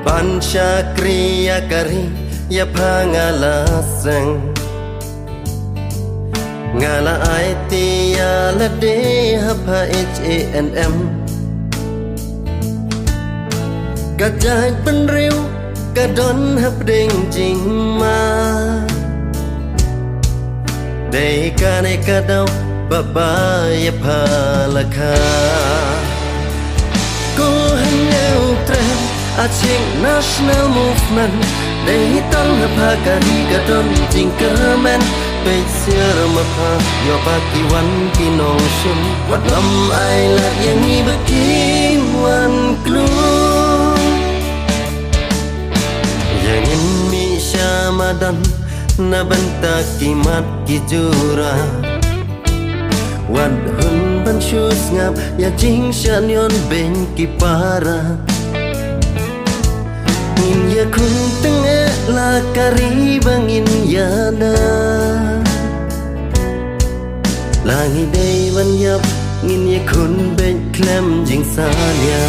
Banca kriya kari ya pangala sang ngala IT ya la de hapa HANM gajah penriu kadon hap ding jing ma dei kane kadau baba ya palaka ko hanyau trend Acing national movement Dei tang hapa kari kadon jing kermen Peisiar mapa yo pati wan kinong shun Wat lam ai lat yang ni bekim wan klu Yang in mi syamadan na banta kimat kijura Wan hun ban shus ngap ya jing shan yon ben kipara Ngin ya kun tengah la kari bangin ya na Langi day ban yap ngin ya kun ben klem jing salya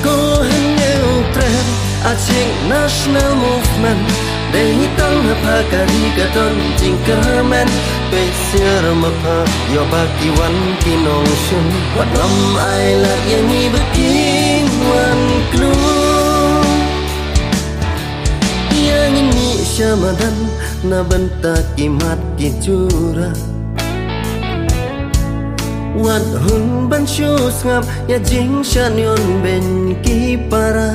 Ko hanyau trend acing national movement Day tang hapa kari kadon jing kermen Peisiar mapa yo baki wan kinong shun Wat lam ai lat yang ni beking wan klu Yang ini syamadan na banta kimat kijura Wat hun ban shus ngap ya jing shan yon ben kipara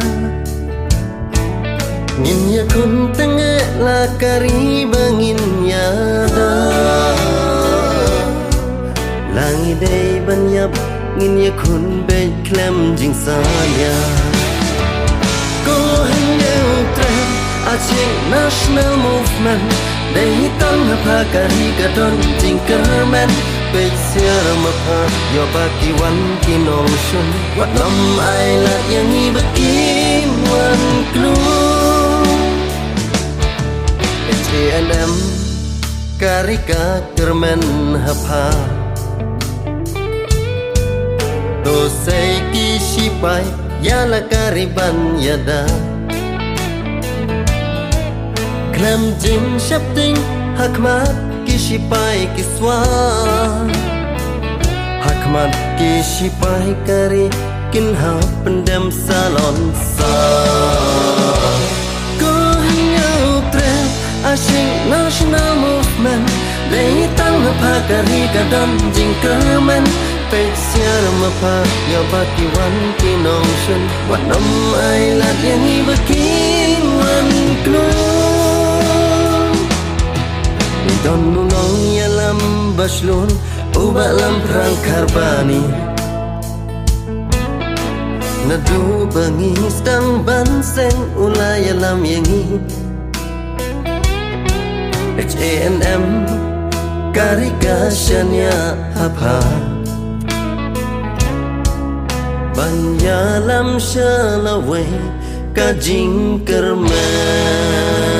Ngin ya kun tengah la kari bangin ya da Langi day ban yap ngin ya kun ben klem jing saya Ko hanyau trend Acing national movement Dei tang hapa kari kadon jing kermen Peisiar mapa yo baki wan kinong shun Wat lam ai lat yang ni bekim wan klu HANM karika kermen hapa Dosai kisipai yala kariban yada Klem jing shapting hakmat kishipai kiswa Hakmat kishipai kari kinha pendem salon sa Ko hanyau trend asing national movement Dei tang hapa kari kadon jing kermen Peisiar mapa yo baki wan kinong shun Wat nam ai lat yang ni beking wan klu Don nunong ya lam baslun Uba lam perang karbani Nadu bangis dang banseng Ulay lam yengi HANM karika syanya hapa Banyalam syalawai kajing kermen